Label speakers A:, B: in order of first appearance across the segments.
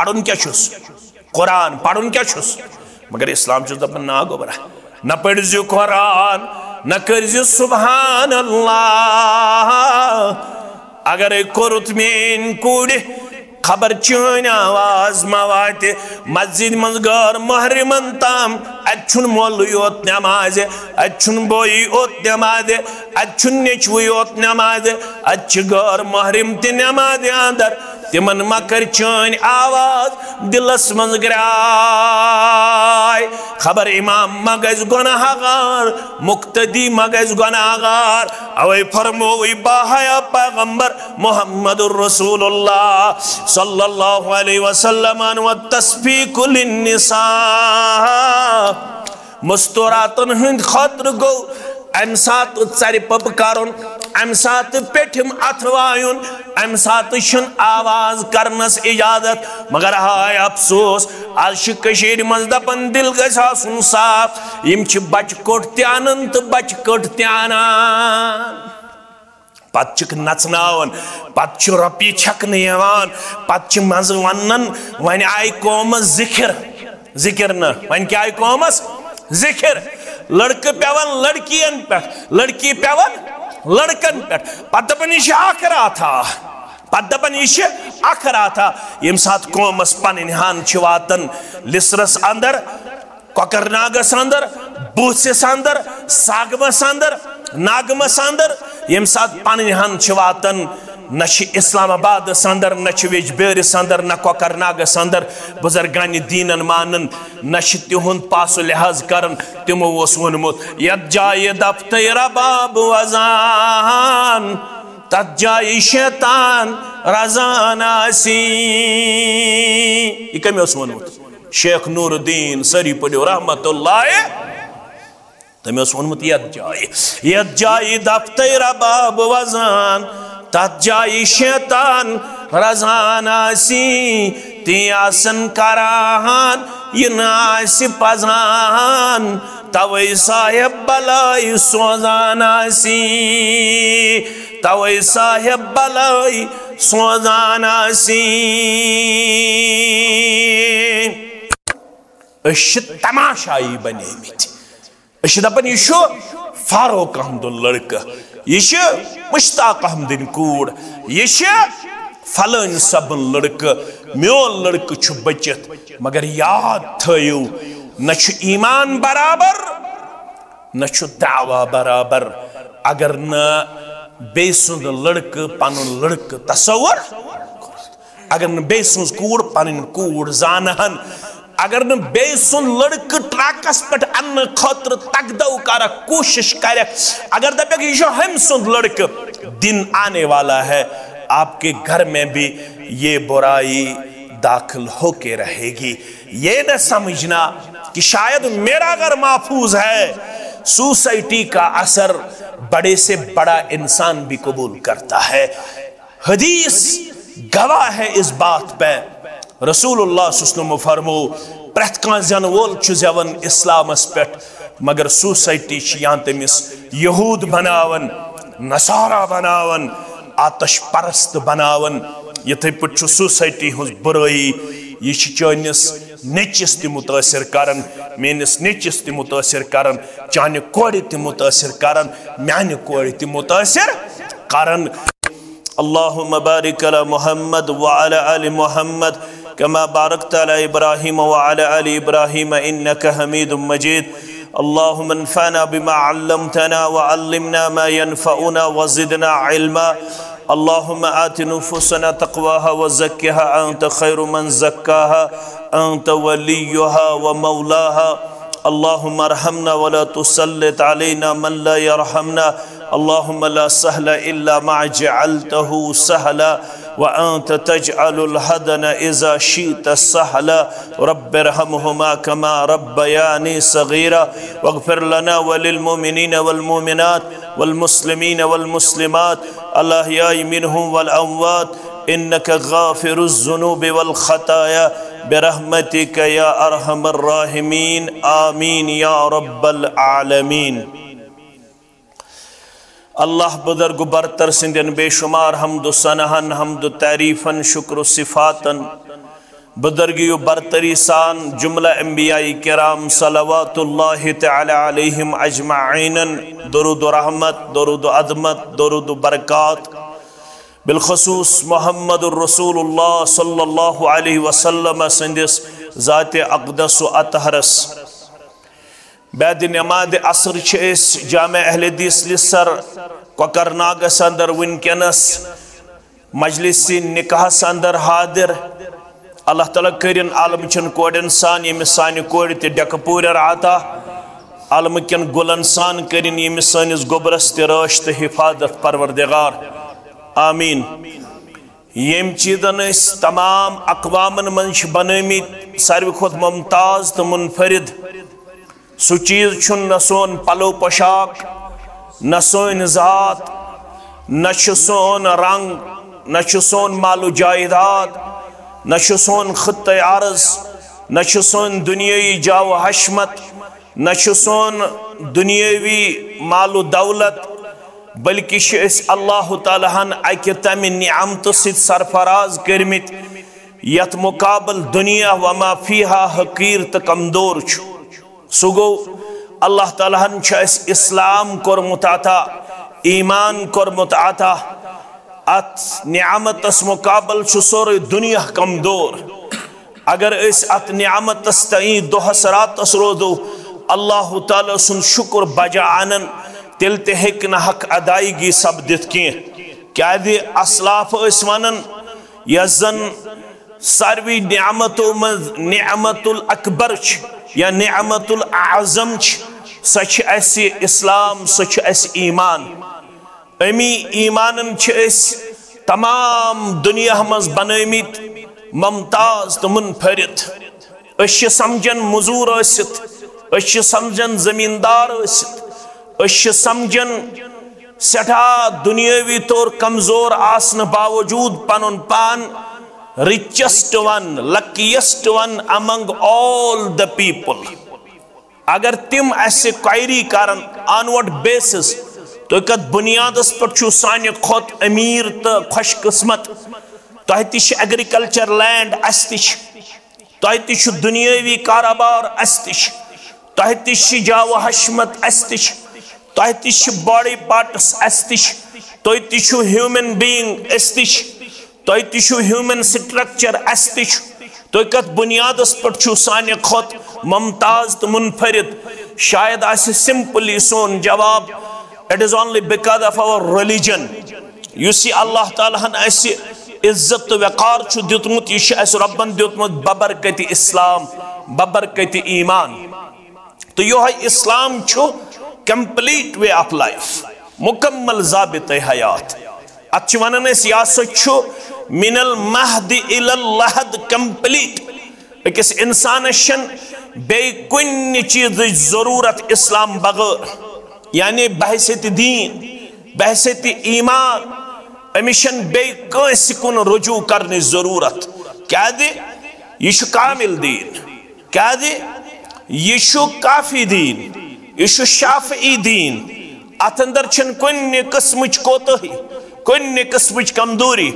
A: पढ़ुन क्या छुस कुरान पढ़ुन क्या छुस मगर इस्लाम छुस दपन ना गोबरा न पढ़ियो कुरान न करियो सुभान अल्लाह अगर कोरुत मेन कूड़ खबर चन आवाज मवात मस्जिद मज गर महरमन ताम अछुन मोल योत नमाज अछुन बोई ओत नमाज अछुन नेचु योत नमाज अच्छ गर महरम ते नमाज अंदर तिमन मकर चन आवाज दिलस मज ग्राय खबर इमाम मगज गुनाहगार मुक्तदी मगज गुनाहगार अवै फरमोई बाहया पैगंबर मुहम्मदुर रसूलुल्लाह सल्लल्लाहु अलैहि वसल्लम व तस्फीकुल निसा मस्तूरातन हिंद खतर गो अम सात चर पप कर अम सात पेठम अथवायुन अम सात आवाज करनस इजाजत मगर हाय अफसोस आज मज दपन दिल गन साफ यम बच कोट त्यान तो बच कोट त्यानान पत नचनावन पत रपी छकन पत मज वन वन आय कौमस जिक्र जिक्र न वन क्या आय कौमस जिक्र लड़के पेवन लड़कियन पे लड़की पेवन लड़कन पे पदपन यह अखरा था पदपन यह अखरा था यम सात कौमस पन हान वातन लिसरस अंदर कोकरनागस अंदर बूसिस अंदर सागमस अंदर नागमस अंदर यम सात पन हान वातन न इस्लामाबाद अंदर न वेजबेरिस अंदर न कोकरनागस अंदर बुजुर्गान दीनन मानन न तिहुंद पास लिहाज करन तिमो वोनमुत यत जाय दफ्त रबाब वजान तत जाय शैतान रजान आसी यह कम वोनमुत शेख नूरुद्दीन सरी पढ़ो रहमतुल्लाह तमें वोनमुत यत जाय दफ्त रबाब वजान तत जाय शैतान रजान आसी ती आसन करान यह नास पजान तवै साहेब बलाई सोजान आसी तवै साहेब बलाई सोजान आसी तमाशाई बने दपन यह फारूक अहमद लड़का यह मुश्ताक अहमदिन कूड़ यह फलन सबन लड़का मोन लड़का बचित मगर याद थयु न ईमान बराबर न दावा बराबर अगर न बे सुंद लड़का पन लड़का तस्वर अगर न बे सुंद कूड़ पन कूड़ जानहन अगर न बे सुन लड़क ट्रकस पे अन्न खतर तकदव कर कोशिश कर अगर दपक यह हम सुन लड़क दिन आने वाला है आपके घर में भी ये बुराई दाखिल होके रहेगी। ये न समझना कि शायद मेरा घर महफूज है, सोसाइटी का असर बड़े से बड़ा इंसान भी कबूल करता है। हदीस गवाह है इस बात पे। रसूलुल्लाह सल्लल्लाहु अलैहि वसल्लम फरमो प्रत कान जन वोल जवन इस्लामस पे मगर सोसाइटी यहाँ तमिस यहूद बनावन, नसारा बनावन, आतश परस्त बनावन। यथे पे सोसाइटी हज बुराई यह चनिस नचिस त मुतासिर करन, मेनिस नचिस त मुतासिर करन, चाने कोड़ त मुतासिर करन, म्याने कोड़ त मुतासिर करन। अल्लाहुम्मा बारिक अला मुहम्मद व अला आलि मुहम्मद कमा बारकत अला इब्राहीम व अला आलि इब्राहीम इन्नका हमीदुम मजीद। अल्लाहुम्मा अन्फअना बिमा अल्लमतना व अल्लिमना मा यनफउना व ज़िदना इल्मा। अल्लाहुम्मा आति नुफुसना तक़वाहा व ज़क्किहा अंत खैरु मन ज़क्काहा अंत वलियुहा व मौलाहा। अल्लाहुम्मा अर्हमना व ला तुसल्लित अलैना मन ला यरहमना। अल्लाहुम्मा ला सहला इल्ला मा जअलतहु सहला व अंत तजअलुल हदना इज़ा शीत सहला। रब्बिरहमहुमा कमा रब्बयानी सगीरा वग़फिर लना व लिल मुमिनीन वल मुमिनात वल मुस्लिमीन वल मुस्लिमात अल अहयाई मिनहुम वल अमवात इन्नका गाफिरुज़ ज़ुनूबि वल खताया बिरहमतिका या अरहमर राहिमीन। आमीन या रब्बल आलमीन। अल्लाह बुज़ुर्ग बरतर सिंधन बेशुमार हमदु सनहन, हमदु तारीफन, शुक्र सिफातन बुजुर्गियो बरतरी सान जुमला अंबियाई किराम सलवातुल्लाहि तआला अलैहिम अजमाइन दुरूद रहमत, दुरूद अज़मत, दुरूद बरकात बिलखसूस मोहम्मदुर रसूलुल्लाह सल्लल्लाहु अलैहि वसल्लम संदिस ज़ाते अक़दस व अतहरस। बाद नमाज असर जामे अहले हदीस लिसर कोकरनागस अंदर वनकनस मजलिस निकाह अंदर हादिर। अल्लाह ताला करिन आलम चन कोड़न सान यमिस सानि कोड़ ते डकपूर आता, आलम कन गुलन सान करिन यमिस सानिस गोबरस ते रश ते हिफाजत परवरदिगार आमीन। यम चीजन तमाम अकवामन मन बनमित सारवी खोत मुमताज तो मुनफरिद सु चीज छुन न सोन पलो पोशाक, न सोन जात, न सोन रंग, न सोन मालू जायदाद, न सोन खत्ते अर्ज, न सोन दुनियावी जाव हशमत, न सोन दुनियावी मालू दौलत, बल्कि अल्लाह ताला हन अकि तम निअमत सित सरफराज करमित यत मुकाबल दुनिया वमा फीहा हकीर तो कमदोर छु। सु गो अल्लाह ताला हन इस्लाम कोरमुत अता, ईमान कोरमुत अता, अत निअमतस मुकाबल छु सोरे दुनिया कमदोर। अगर इस अत निअमतस तई दोहस रातस रोदो अल्लाह ताला सुन शुक्र बजा आनन तिल ते हेक न हक अदायगी सपदित क्या असलाफ वनन यन सारवी निअमतों मज निअमतुल अकबर या निअमतुल आज़म सच इस्लाम सच ईमान। अमी ईमानन तमाम दुनिया मज बनमित मुमताज तो मुनफरिद। समझन मजूर समझन जमींदार समझन सठा दुनियावी तौर कमजोर आसन बावजूद पनुन पान richest one, luckiest one among all the people. अगर तिम ऐसे क्वायरी करन ऑन व्हाट बेसिस तो कत बुनियादस पर छु सानि खोत अमीर तो खुशकिस्मत, तोह तिश एग्रीकल्चर लैंड अस तिश, तोह तिश दुनियावी कारोबार अस तिश, तोह तिश जाव हशमत अस तिश, तोह तिश बॉडी पार्ट्स अस तिश, तोह तिश ह्यूमन बीइंग अस तिश, तोह तिश ह्यूमन स्ट्रक्चर अस तिश, तोह कत बुनियादस पर छु सानि खोत मुमताज तो मुनफरिद। शायद आसे सिंपली सोन जवाब it is only because of our religion. युसी अल्लाह ताला हन ऐसे इज्जत तो वकार छु दितमुत, यह रब्बन दितमुत बबरकत इस्लाम, बबरकत ईमान। तो यह इस्लाम छु कंप्लीट वे ऑफ लाइफ, मुकम्मल ज़ाबित हयात। अत वन यह मिनल महद इलल लहद कंप्लीट। अकिस इंसानस बे कुन चीज जरूरत इस्लाम बगैर, यानी बहसियत दीन, बहसियत ईमान, अमिशन बे कंस कुन रुजू करने जरूरत। क्या दे यह कामिल दीन, क्या दे यह काफी दीन, यह शाफई दीन। अत अंदर कुन किस्म कोतही, कुन किस्म कमजोरी।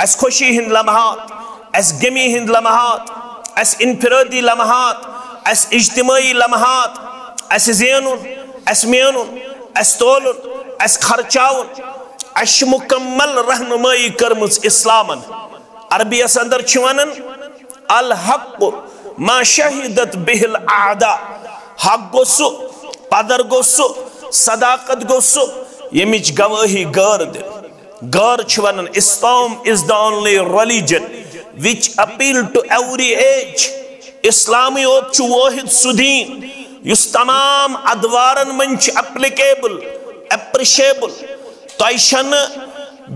A: अस खुशी हिंद लम्हात, अस गमी हिंद लम्हात, अस इनफरादी लम्हात, अस इज्तिमाई लम्हात, अस ज़ेनुन, अस मेनुन, अस तोलुन, अस खर्चाउन, अस मुकम्मल रहनुमाई करमुज इस्लामन। अरबियस अंदर वनन अल हक मा शहिदत बिहिल आदा। हक गो सु, पदर गो सु, सदाकत गो सु यमिच गवाही गर दिन। गर वनन Islam is the only religion which appeal to every age. इस्लामी ओत वाहिद सुदीन युस तमाम अदवारन मन एप्लीकेबल, एप्रिशिएबल। तोशन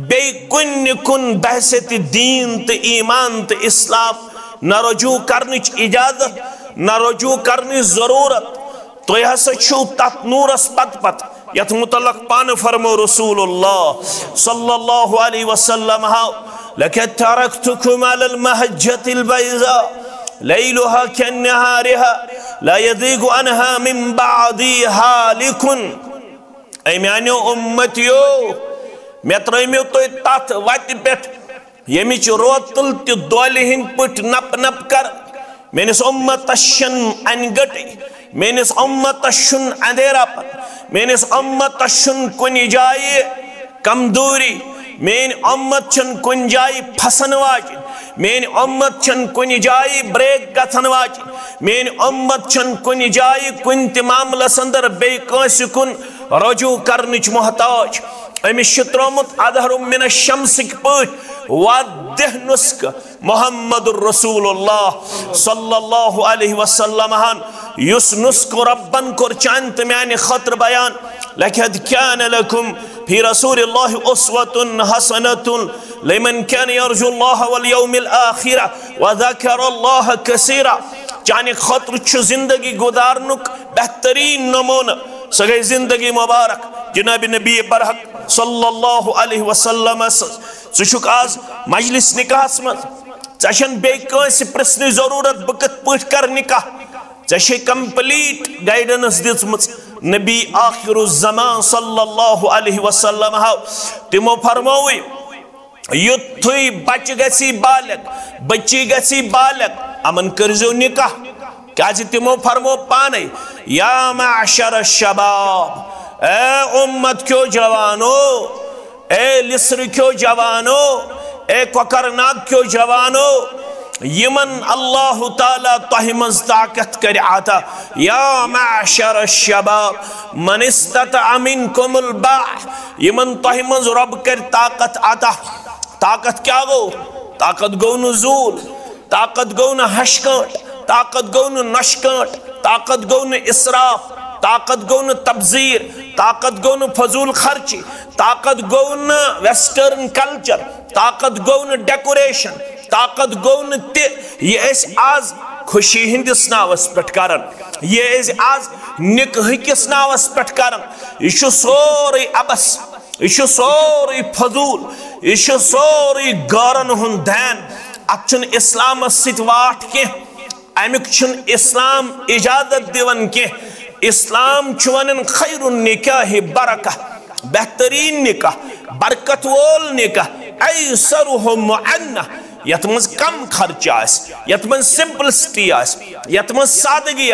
A: बे कुन बहसियत दीन तो ईमान तो इस्लाम न रजू करने इजाजत, न रजू करने जरूरत। तो यह तथ नूरस पत पत यथ मुतलक पान फरमो रसूलुल्लाह सल्लल्लाहु अलैहि वसल्लम लक़द तरक्तुकुम अलल महज्जतिल बैज़ा लैलुहा कन्नहारिहा ला यज़ीगु अन्हा मिन बअदी हालिकुन। ऐ म्यानो उम्मतियो मे त्रैमियो तो तथ वत पेठ यमिच रोतुल त दोले हिंद पट नप नप कर मेनिस उम्मतस अनगट मेनिस उम्मतस अंधेरा मेनिस उम्मतस कुन जाय कमजोरी मेन उम्मत कुन जाय फसन वाज मेन उम्मत कुन जाय ब्रेक गथन वाज मेन उम्मत कुन जाय कुन त मामलस अंदर बे कंस कुन रजू करनिच मोहताज अमिश त्रोमुत अदहरु मिन शम्सिक पट वादह नुस्क मुहम्मदुर रसूलुल्लाह सल्लल्लाहु अलैहि वसल्लम हन युस नुस्क रब्बन कोर चांत म्यान खतर बयान लक़द कान लकुम फी रसूलिल्लाहि उस्वतुन हसनतुन लिमन कान यरजुल्लाह वल यौमिल आखिर व ज़करल्लाह कसीरा चाने खतर छु जिंदगी गुजारनुक बेहतरीन नमूना सह गई जिंदगी मुबारक जनाब नबी बरहक सल्लल्लाहु अलैहि वसल्लम सुक आज मजलिस निकाहस मज बे प्रश्न जरूरत बह कत पट कर निकाह ऐ कंप्लीट गाइडेंस दिम नबी आखिरुज़्ज़मान सल्लल्लाहु अलैहि वसल्लम तिमो फरमाव युथुई बच गसी बालक बच्ची गसी बालक अमन करजो निकाह क्या तिमो फरमो पाने या माशर शबाब ए उम्मत क्यों जवानो ए लिस्र क्यों जवानो ए कोकरनाग क्यों जवानो यमन अल्लाह ताला तहमज ताकत कर आता या माशर शबाब मन इस्ततअ मिनकुमुल बाअ यमन तहमज रब कर ताकत आता ताकत क्या गो ताकत गो नुज़ूल ताकत गो न हशकट ताकत गो न नशकट ताकत गो न इसराफ ताकत गो न तब्जीर ताकत गो न फजूल खर्ची ताकत गो न वेस्टर्न कल्चर ताकत गो न डेकोरेशन ताकत गो न ये आज खुशी हिंदिस नावस पे करन ये आज निकाह किस नावस पे करन यह सोरे अबस यह सोरे फजूल यह सोरे गारन हुंद दैन अत इस्लाम सत वाट कह अमुक इस्लाम इजाजत दिवन कह इस्लाम वन खैरुन निकाह बरका बेहतरीन निकाह बरकत वोल निकाह ऐसरुहु मुअन्ना यत मज कम खर्च यत मज सिंपलिसिटी यत मज सादगी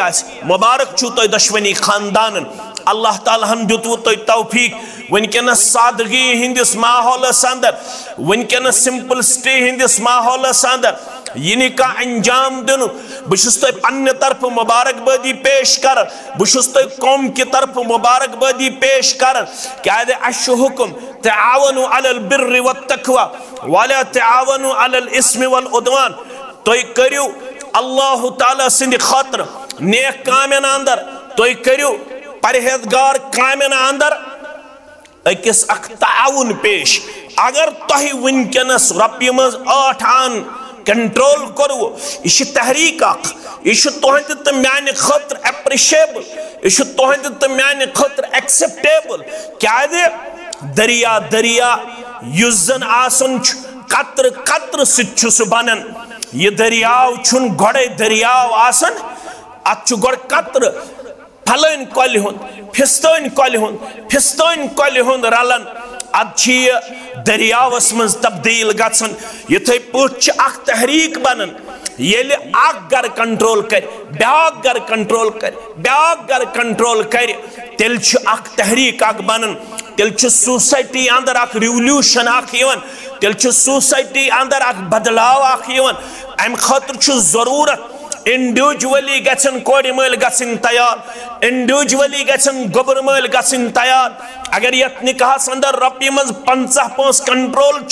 A: मुबारक छु तुह दशवनी खानदान अल्लाह ताला हम दुतवु तुह तौफीक वनकनस सादगी हिंदिस माहौलस अंदर वनकनस सिंपलिसिटी हिंदिस माहौलस अंदर यह निकाह अंजाम दिन बहुत तुह पन्ने तरफ मुबारकबादी पेश कर बहुत तुह कौम की तरफ मुबारकबादी पेश कर क्या अशु हुक्म तआवनु अलल बिर्रि वत्तक़वा वला तआवनु अलल इस्मि वल उद्वान तुह करियो अल्लाह ताला सिंद खातिर नेक कामन अंदर तुह करियो परहेजगार कामन अंदर अकिस अख ताउन पेश अगर तुह वनकनस रपि मज 8 आन कंट्रोल करो यह तहरीक यह तुहद तो म्यान खतर एप्रिशिएबल यह तुहद तो म्यान खतर एक्सेप्टेबल क्या दरिया दरिया युस जन आसन कतर कतर सह बनन यह दरियाव छुन गोड़े दरियाव आसन अत गोड़ कतर फलन कल फिस्तन कल रलन अद दरियावस मज तब्दील गन युथे पे तहरीक बनन ये गर कंट्रोल कर ब्याक गर कंट्रोल कर ब्याक गर कंट्रोल कर तेल तहरीक बनन तेल सोसाइटी अंदर रिवल्यूशन तेल सोसाइटी अंदर बदलाव अम खतर जरूरत इंडिविजुअली गन कोड़ मल गन तैयार इंडिविजुअली गन गोबर मल गन तैयार अगर ये निकाहस अंदर रपि मज 50 कंट्रोल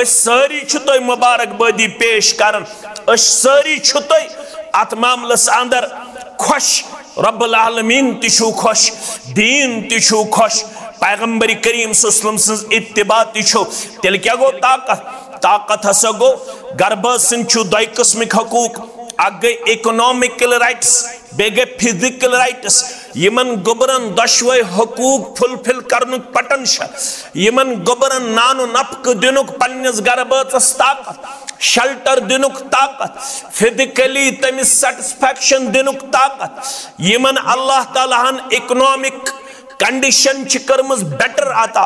A: सारी तुह मुबारकबादी पेश कर सारी तुह अत मामलस अंदर खुश रब्बुल आलमीन तु खुश दीन तु खुश पैगंबर करीम सल्लल्लाहु अलैहि वसल्लम इत्तिबा तेल क्या गो ताकत हसा गो गर्भ सिंह दो किस्मिक हकूक अग गई इकोनॉमिकल राइट्स बे गई फिजिकल राइट्स यमन गोबरन दशवे हकूक फुलफिल करन पोटेंशियल यमन गोबरन नानो नफक दिनुक पन्नस गर्भस ताकत शेल्टर दिनुक ताकत फिजिकली तमिस सेटिस्फैक्शन दिनुक ताकत यमन अल्लाह ताला हन इकोनॉमिक कंडीशन कर्मज बेटर आता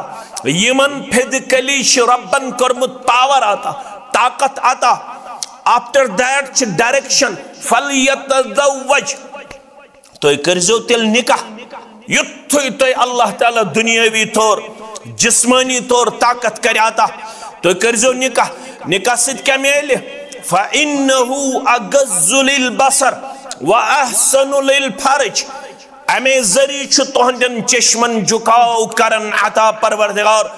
A: यमन फिजिकली रब्बन कर्मुत पावर आता ताकत आता आफ्टर दैट डायरेक्शन फलयतज़व्वज तो करजो तेल निकाह युत्थुय तो अल्लाह ताला दुनियावी तौर जिस्मानी तौर ताकत कर आता तो करजो निकाह निकाह सिद्ध क्या मिले फ़इन्नहु अगज़्ज़ु लिलबसर व अहसनु लिलफरज अमे जरी तुहंदन चश्मन झुकाव करन अता परवरदिगार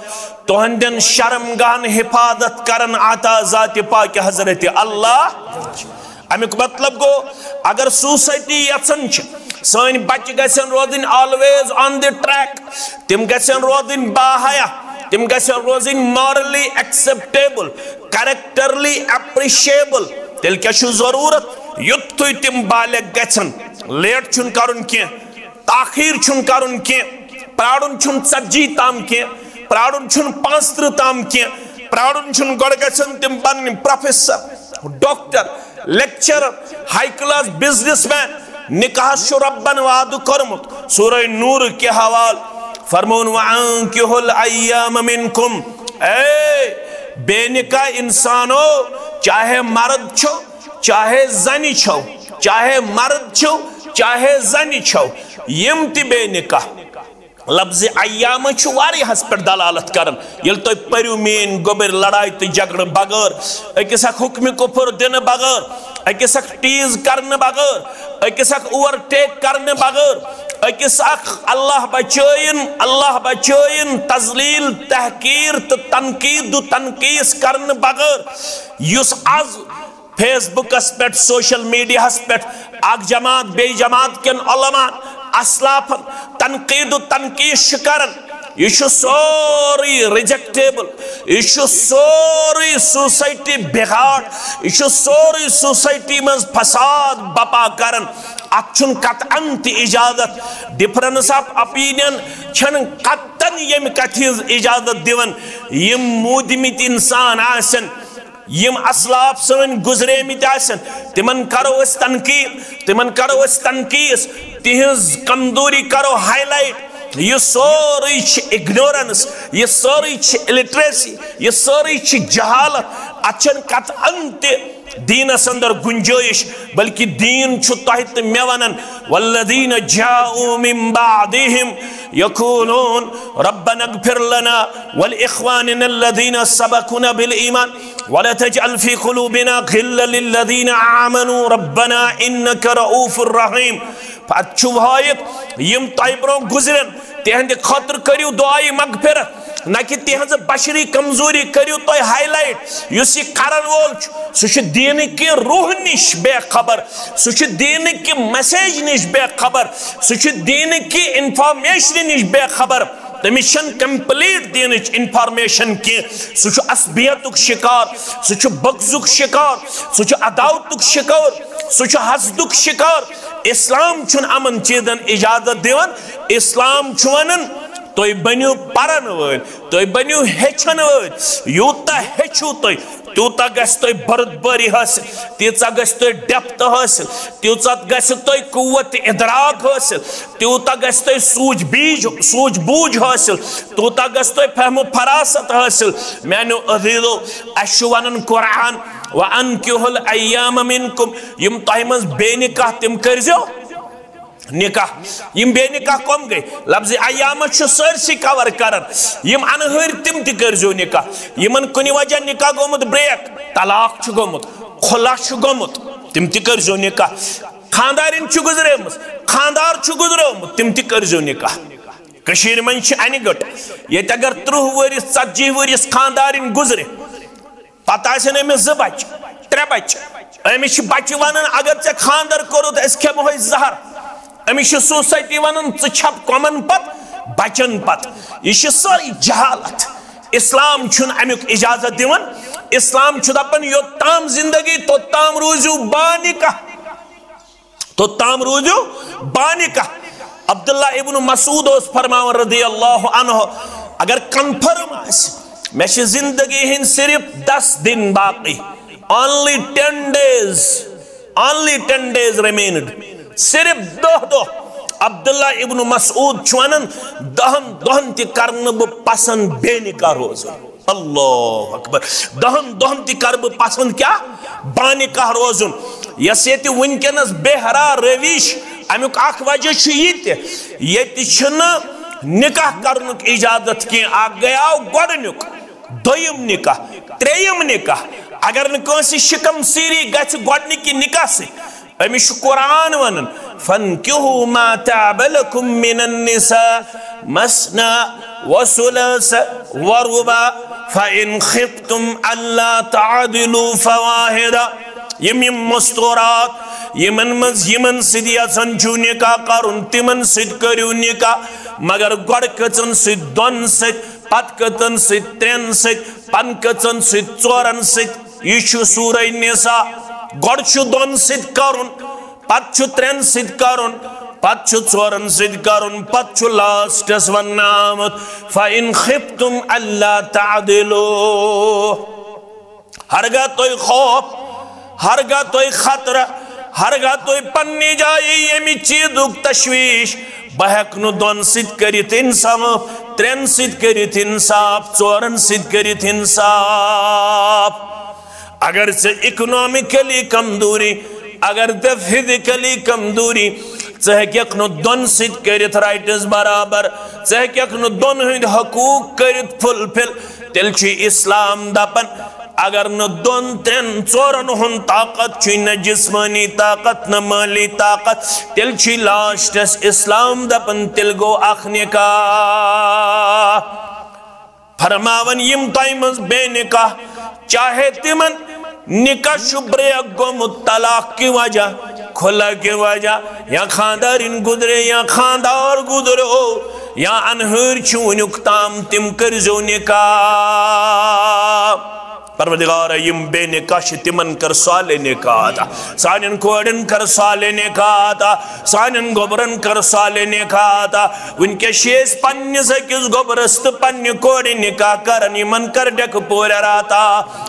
A: तुहंदन शर्मगान हिफाजत करन अता ज़ात पाक हजरत अल्लाह अमिक मतलब गो अगर सोसाइटी यचन सन बच्चे गसन रोजन ऑलवेज ऑन द ट्रैक तिम गसन रोजन बाहया तिम गसन रोजन मॉरली एक्सेप्टेबल कैरेक्टरली अप्रिशिएबल तेल क्या जरूरत युत्थुय तिम बालिग गसन लेट छुन करुन के ताखीर छुन करुन के प्राडुन छुन 40 ताम के प्राडुन छुन 50 ताम के प्राडुन छुन गड गसन तिम बन professor doctor lecturer high class businessman निकाह शुरबन वादु करमुत सूरह नूर के हवाल फरमून वअंकिहुल अय्याम मिनकुम ए बेनिका इंसानो चाहे मर्द छो चाहे जनी छो चाहे मर्द छो चाहे जनी छो यम ति बेनिका लफ्ज़ अय्याम वारियाहस पे दलालत करन ये तो परिव मेन गोबर लड़ाई तो झगड़ बगैर अकिस हुक्म कुफर दिन बगैर अकिस टीज करने बगैर अकिस ओवरटेक करने बगैर अकिस अल्लाह बचोइन तजलील तहकीर तो तनकीद तनकीस करने बगैर युस आज फेसबुकस पे सोशल मीडियाहस पे जमात बे जमात के उलमा असलाफन तनकीद तनकीश करन यह सोरी रिजेक्टेबल यह सोरी सोसाइटी बिगाड़ यह सोरी सोसाइटी मज फसाद बपा करन अचुन कतन ति इजाजत डिफरेंस ऑफ ओपिनियन छन कतन यम कथिज इजाजत दिवन यम मूदमित इंसान आसन यम असलाफ सन गुजरेमित आसन तिमन करो तनकीस तिहज कमजोरी करो हाईलाइट यह सोरी इग्नोरेंस यह सोरी इलिटरेसी यह सोरी जहालत अचन कतन ति दीनस अंदर गुंजाइश बल्कि दीन तह मे वनन वल्लदीन जाऊ मिन बादिहिम यकूलून रब्बना इग़फिर लना वल इख़्वानिना अल्लज़ीना सबक़ूना बिल ईमान वला तजअल फ़ी क़ुलूबिना ग़िल्लन लिल्लज़ीना आमनू रब्बना इन्नका रऊफ़ुर रहीम पछुवायत यम तयब्रो गुजरन तिहंद खतर करियो दुआई मग़फ़िरत ना कि तिहज बशरी कमजोरी करियो तो हाईलाइट युस करन वोल सह दीन के रूह निश बेखबर सह दीन के मैसेज निश बेखबर सह दीन की इंफॉर्मेशन निश बेखबर तमिस कंप्लीट दीन इंफॉर्मेशन की सह असबियतुक शिकार सह बगजुक शिकार सह अदावतुक शिकार सह हसदुक शिकार इस्लाम छुन अमन चीजन इजाजत दिवन इस्लाम वनन तुम बनियो परन वल तुम बनियो हेचन वल यूता हेचु तुम तूता गस तुम बर्दबारी हासिल तीचा गस तुम डेप्थ हासिल तीचा गस तुम कुव्वत इदराक हासिल तूता गस तुम सूझबूझ हासिल तूता गस तुम फहम फरासत हासिल मैनो अज़ीज़ो अशु वनन कुरान व अनकिहुल अय्याम मिनकुम यम तह मज बेनिकाह तिम करजो निकाह यम बेनिकाह कम गई लफ्ज़ अय्याम सरसी कवर करन यम अनहर तिम ति करजो निकाह यमन कुनि वजह निकाह गोमुत ब्रेक तलाक गोमुत खुला गोमुत तिम ति करजो निकाह खानदारिन गुजरेमस खानदार गुजरोमुत तिम ति करजो निकाह कशीर मन अनगट ये अगर 30 वरिस 40 वरिस खानदारिन गुजरे पता अमिस 2 बच्चे 3 बच्चे अमिस बच्चे वनान अगर ऐ खानदार कोरुत अस खेमो जहर अमिस सोसाइटी वनान छप कमन पत बचन पत यह सारी जहालत इस्लाम छुन अमुक इजाजत दिवन इस्लाम छु दपन योत्ताम जिंदगी तोत्ताम रूजू बानिका अब्दुल्ला इब्न मसूद फरमावन रज़ियल्लाहु अन्हु अगर कन्फर्म मे जिंदगी हिंद सिर्फ 10 दिन बाकी only 10 days remained सिर्फ 10 दो अब्दुल्ला इब्न मसूद वन 10 दोहन ति करन ब पसंद बेनिका रोज अल्लाह अकबर 10 दोहन ति कर बह पसंद क्या बानिकाह रोजुन यस ये वनकनस बेहरा रविश अमुक अख वजह ये निकाह करनुक इजाजत की गयाव गोडनुक दोयम निकाह त्रेयम निकाह अगर न कंसी शिकम सीरी गछ गोडनिक निकाह से अमिश कुरान वनन फनकिहु मा ताबलकुम मिनन निसा मसना व सुलस व रुबा फइन खिफ्तुम अल्ला तादिलु फवाहिदा यम मस्तूरात यमन मज यमन सिद यसन छु निकाह करुन तिमन सिद करियो निकाह मगर गोड कचन सिद दोन सिद पत कचन सिद त्रेन सिद पन कचन सिद चोरन सिद यह सूरह निसा गोड छु दोन सिद करुन पत छु त्रेन सिद करुन पत छु चोरन सिद करुन पत छु लास्टस वन्नामत फइन खिफ्तुम अल्ला तादिलु हरगा तोय खौफ हरगा तोय खतरा हरगा तोय पन्नी जाए यमि चीजुक तशवीश बह हेकु दोन सिद करित इंसाफ त्रेन सिद करित इंसाफ चोरन सिद करित इंसाफ अगर से इकोनॉमिकली कमजोरी अगर ते फिजिकली कमजोरी हेक दोन सिद करित राइट्स बराबर हेक दोन हंद हकूक करित फुलफिल तेल इस्लाम दपन अगर न दोन त्रेन चोरन हुन ताकत न जिस्मानी ताकत न माली ताकत तेल लास्टस इस्लाम दपन तेल गो अख निकाह फरमावन यम तय मज बेनिकाह चाहे तिमन निकाह ब्रेक गोमुत तलाक की वजह खुला की वजह या खानदारिन गुजरे या खानदार गुजरो या अनहर वनुक ताम तिम करजो निकाह परवरदिगार यम बेनिकाह तिमन कर साले निकाह सानन कोड़न कर साले निकाह सानन गोबरन कर साले निकाह वनकस पन्निस अकिस गोबरस तो पन्ने कोड़ निकाह करन यमन कर डेक पोर राता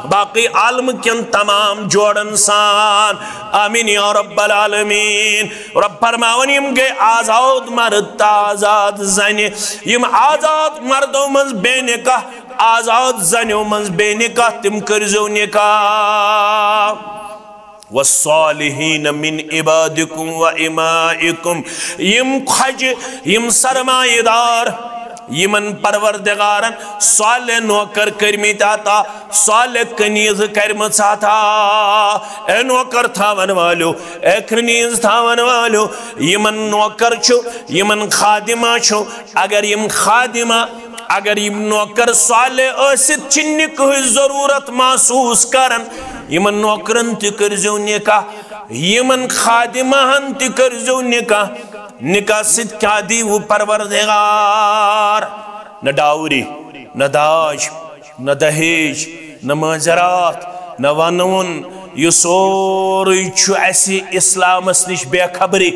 A: बाकी आलम कन तमाम जोड़न सान आमीन या रब्बल आलमीन रब फरमावन यम गए आजाद मर्द आजाद जने यम आजाद मर्दों मज बेनिकाह आजाद जनो मज बेनिकाह तिम करजो निकाह वस्सालिहीन मिन इबादिकुम व इमाइकुम यम खज यम सरमाएदार यमन परवरदिगारन साले नौकर करमित आता साले कनीज करमत आता ए नौकर थावन वालो ए कनीज थावन वालो यमन नौकर छु यमन खादिमा छु अगर यम खादिमा अगर यम नौकर साले चिन्निक जरूरत महसूस करन यमन नौकरन त करजो निकाह यमन खादिमाहन त करजो निकाह निकाह सिद क्या दी वो परवरदिगार न डाउरी न दाज न दहेज न मजरात न वनवन यह सोरे इस्लामस निश बेखबरी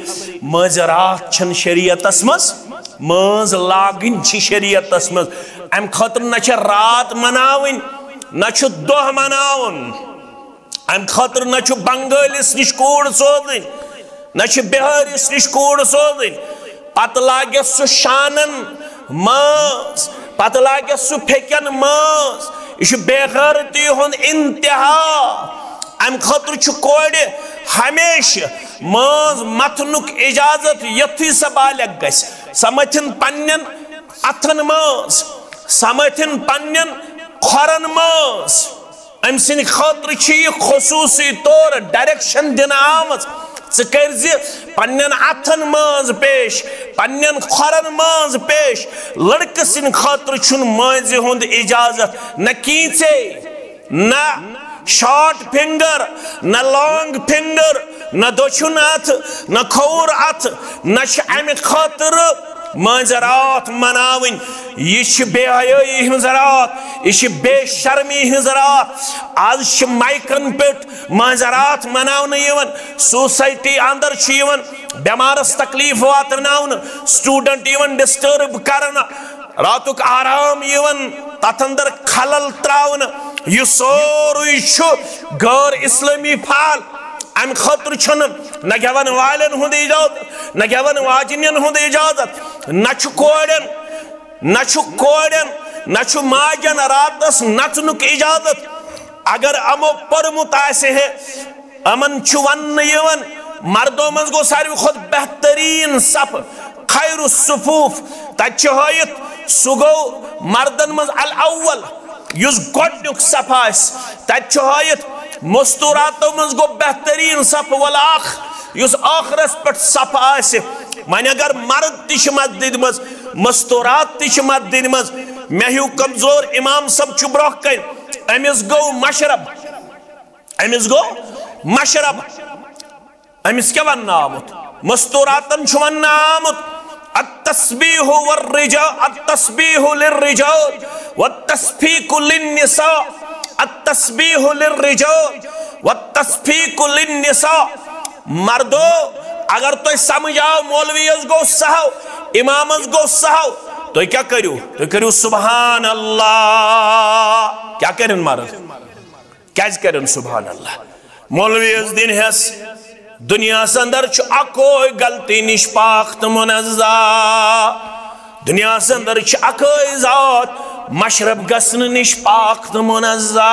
A: मजरात छन शरीयतस मज मज लागन शरीयतस मज अम खतर न रात मनावन न दोह मनावन अम खतर न बंगालिस निश कोड़ सोदन न बिहारिस निश कोड़ सोदन पत लागे सु शानन मज पत लागे सु फेकन मज यह बेगैरती हुन इंतहा अम खतर कोड़ हमेशा मज मथनुक इजाजत यथी स बालिग गस समथिन पन्नन अथन मज समथिन पन्नन खोरन मज अम सिंद खतर खसूसी तौर डायरेक्शन दिन आमज पन्न अथन मज पेश पन्न खोरन मज पेश लड़क सिंद खतर माज हुंद इजाजत न कीचे न शॉर्ट फिंगर न लॉन्ग फिंगर न दोछुन अथ न खौर अथ न अमि खतर मजरात मनावन यह बेहयाई हज रात यह बेशर्मी हज रात आज माइकन पे मजरात मनावन सोसाइटी अंदर बेमारस तकलीफ वातन स्टूडेंट डिस्टर्ब करन रातुक आराम तथ अंदर खलल त्रावन यह सोरे गैर इस्लामी फाल अम खतर न गेवन वालन हुंद इजाजत न गेवन वाजिन हुंद इजाजत न कोड़न न छु माजन रातस नचनुक इजाजत अगर अमो परमुत आसे है अमन छु वन यवन मर्दों मज गो सारी खुद बेहतरीन सफ खैर सुफूफ तच हयत सु गो मर्दन मज अल अव्वल युस गोडनुक सफ आस तच हयत मस्तूरातों मज गो बेहतरीन सफ वल आख युस आखरस पे सफ आस वन अगर मर्द तिश मस्जिद मज मस्तूरात तिश मस्जिद मज मे हूँ कमजोर इमाम सब छु ब्रोह कन अमिस गो मशरब अमिस गो मशरब अमिस क्या वन आमुत मस्तूरातन छु वन आमुत अत्तस्बीहु वर्रिजाल अत्तस्बीहु लिर्रिजाल वत्तस्फीकु लिन्निसा अत्तस्बीहु लिर्रिजाल वत्तस्फीकु लिन्निसा मर्दो अगर तो समझ आओ मौलवीस गो सहव इमामस गो सहव तो क्या करू सुभान अल्लाह क्या करें मर्द क्या करें सुभान अल्लाह मौलवीस दिन हस दुनिया अंदर अकोई गलती निश पाक तो मुनज़्ज़ा दुनिया अंदर अकोई जात मशरब गसन निश पाक तो मुनज़्ज़ा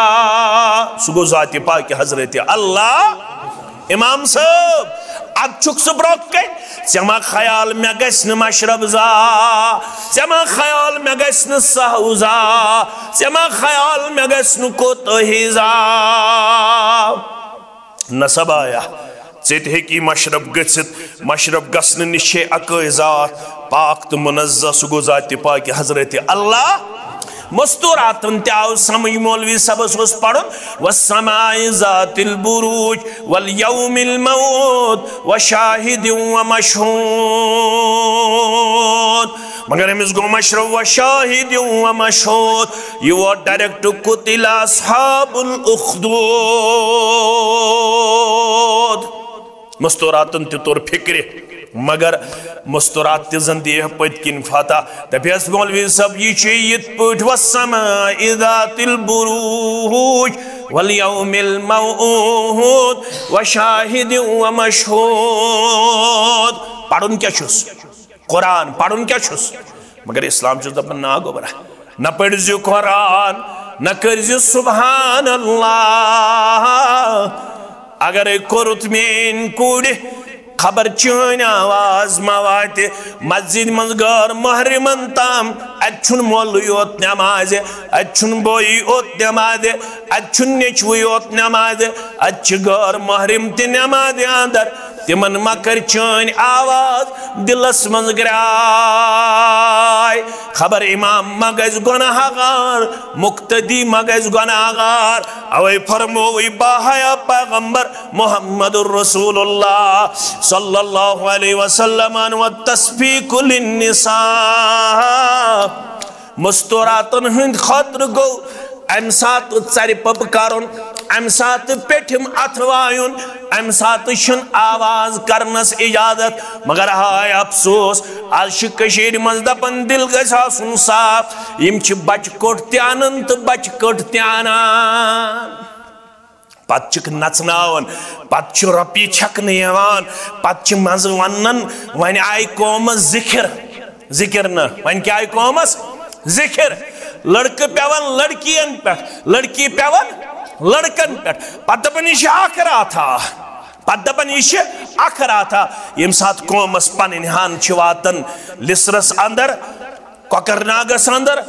A: सुगो जाति पाक हजरत अल्लाह इमाम साहब अब चुक सुब्रोक चमा ख्याल मे गस्न मशरब जा चमा ख्याल मे गस्न सहूजा चमा ख्याल मे गस्न कोतहिजा नसब आया चेत हेकी मशरब गसित मशरब गसन निशे अकजात पाक तो मुनज़्ज़ा सुगो जाति पाक हजरत अल्लाह मस्तूरातन त्याव समझ मौलवी सबस वस पढ़न वस्समाइ ज़ातिल बुरूज वल यौमिल मौत व शाहिदिन व मशहूद मगर अमिस गो मशरब व शाहिदिन व मशहूद यू आर डायरेक्ट कुतिला अस्हाबुल उखदूद मस्तूरातन तौर फिक्र मगर मस्तूरात तन दे पत्किन फता दपस मौलवी सब ये पे वस्समाइ ज़ातिल बुरूज वल यौमिल मौऊद व शाहिदिन व मशहूद पढ़ुन क्या छुस कुरान पढ़ुन क्या छुस मगर इस्लाम छुस दपन ना गोबरा न पढ़ियो कुरान न करियो सुभान अल्लाह अगर कोरुत मेन कूड़ खबर चन आवाज मवात मस्जिद मज गर महरिमन ताम अछुन मोल योत नमाज अछुन बोई ओत नमाज अछुन नेचु योत नमाज अच्छ गर महरिम ते नमाज अंदर तिमन मकर चन आवाज दिलस मज ग्राय खबर इमाम मगज गुनाहगार मुक्तदी मगज गुनाहगार अवै फरमोई बाहया पैगंबर मुहम्मदुर रसूलुल्लाह सल्लल्लाहु अलैहि वसल्लम व तस्फीकु लिन्निसा मस्तूरातन हिंद खातिर गो अम सात चर पब कर अम सात पेठम अथवायुन अम सात आवाज करनस इजाजत मगर हाय अफसोस आज मज दपन दिल गन साफ यम बच कोट त्यान तो बच कोट त्यानान पत नचनावन पत रपी छकन पत मज वन वन आय कौमस जिक्र जिक्र न वन क्या आय कौमस जिक्र लड़क पेवन लड़कियन पे लड़की पेवन लड़कन पे पदपन यह अखरा था पदपन यह अखरा था यम सात कौमस पन हान वातन लिसरस अंदर कोकरनागस अंदर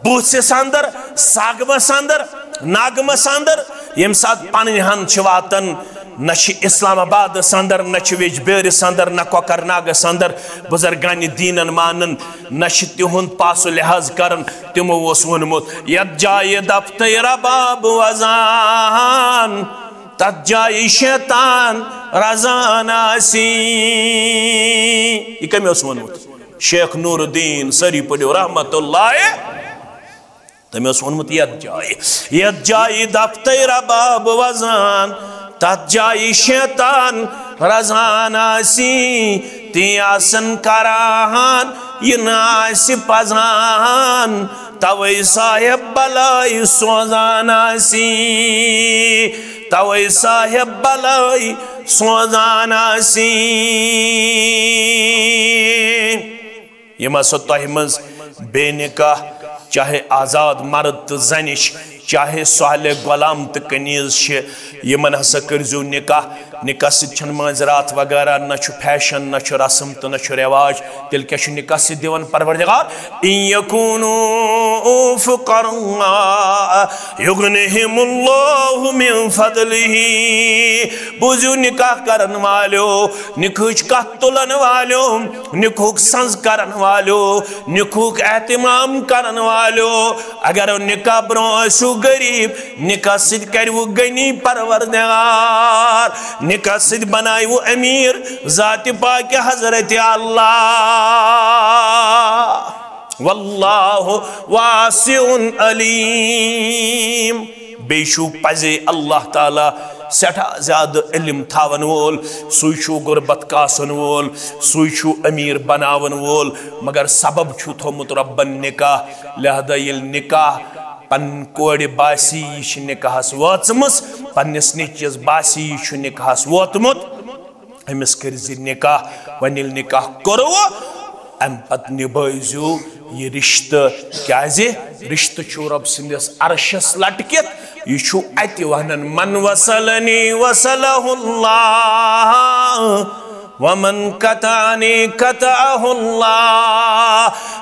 A: बूथस अंदर सागमस अंदर नागमस अंदर यम सात पन हान वातन न इस्लामाबाद अंदर न वेजबेरिस अंदर न कोकरनागस अंदर बुजुर्गान दीनन मानन न तिहुंद पास लिहाज कर तमो वोनमुत यत जाय दफ्त रबाब वजान तत जाय शैतान रजान आसी यह कम वोनमुत शेख नूरुद्दीन सरी पढ़ो रहमतुल्लाह तमें वोनमुत यत जाय दफ्त रबाब वजान तत जाय शैतान रजान आसी ती आसन करान यह नास पजान तवै साहेब बलाई सोजान आसी तवै साहेब बलाई सोजान आसी यह सो तह मज बेनिकाह चाहे आजाद मर्द तो जनिश, चाहे सहले गुलाम तो कनीज यमन हसा करजो निकाह। निकाह सिर्फ माजरात वगैरह न फैशन न रस्म तो न रिवाज। तेल क्या निकाह से दिवन परवरदिगार यकूनु फुकरा युगनिहिमुल्लाहु मिन फदलिही। बुझो निकाह करन वालो, निकाह का तुलन वालो, निकाह संज करन वालो, निकाह एहतमाम करन वालो, अगर निकाह ब्रो आसु गरीब निकाह सिद करवु गनी परवरदिगार, निकाह सिद बनाई वो अमीर जात पाक हजरत अल्लाह। वल्लाहु वासिउन अलीम। बेशु पजे अल्लाह ताला सठा ज्यादा इल्म थावन वोल, सुई गुरबत कासन वोल, सुई अमीर बनावन वोल, मगर सबब छु थोमुत रब्बन निकाह। लिहाजा ये निकाह पन कोड़ बासी निकाहस वाचमस, पन्निस निचस बासी निकाहस वोतमुत, अमिस कर निकाह। वन निकाह करो अम पत निभो ये रिश्ते, क्या रिश्ते रब सिंदस अरशस लटकित। यह अत वनन मन वसलनी वसलहुल्लाह वमन कतानी कताहुल्लाह।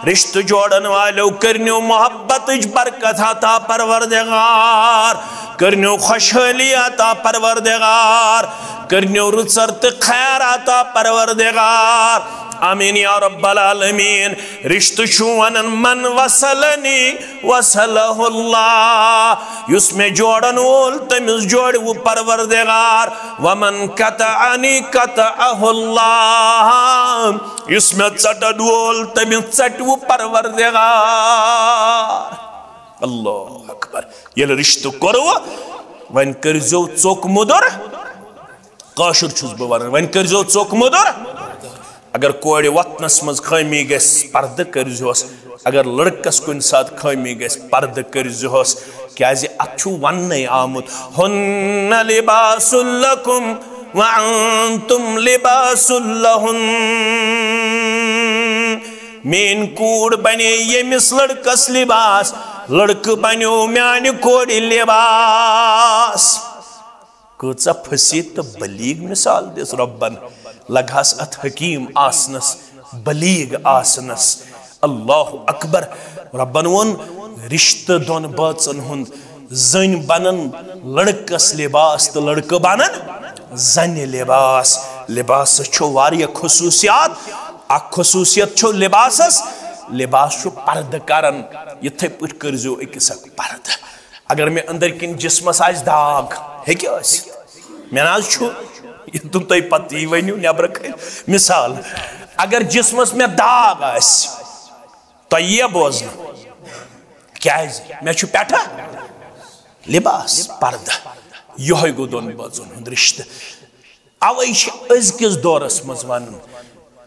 A: रिश्ते जोड़न वालों करनो मोहब्बत बरकत अता परवरदिगार, करनो खुशहाली अता परवरदिगार, करनो रुचर तो खैर अता परवरदिगार। आमीन या रब्बल आलमीन। रिश्ते वनन मन वसलनी वसलहुल्लाह, युसमें जोड़न वोल तमिस जोड़ वो परवरदिगार। वमन कतअनी कतअहुल्लाह, युसमें चटन वोल तमिस चट वो परवरदिगार। अल्लाह अकबर। ये रिश्ते करो वन करजो चोक मुदर, काशुर छुस बह वन, वन करजो चोक मुदर। अगर कोड़ वतनस मज खामी गस पर्द करजोस, अगर लड़कस कुन साथ खामी गस पर्द करजोस। क्या अछु वन आमुत हुन्ना लिबासुल लकुम व अंतुम लिबासुल लहुन। मेन कूड़ बने यमिस लड़कस लिबास, लड़क बनो म्यान कोड़ लिबास। कचा फसी तो बलीग मिसाल दिस रब्बन, लगहस अत हकीम आसनस बलीग आसनस। अल्लाह अकबर। रब्बन वोन रिश्ते दोन बाचन हुंद, जन बनन लड़कस लिबास तो लड़क बनन जन लिबास। लिबास छो वारिया खुसूसियात, अख खुसूसियत छो लिबासस, लिबास छो पर्द करन। यथे पट करजो अकिस पर्द। अगर मे अंदर किन जिस्मस आज दाग हेक्यो मे ना छु तुम तुम पत वनु नबर मिसाल, अगर जिस्मस में दाग आस तो ये बोजन क्या मे पे लिबास पर्दा। यह गो दोन बाजन हुंद रिश्ते। अवै अजकिस दौरस मज वन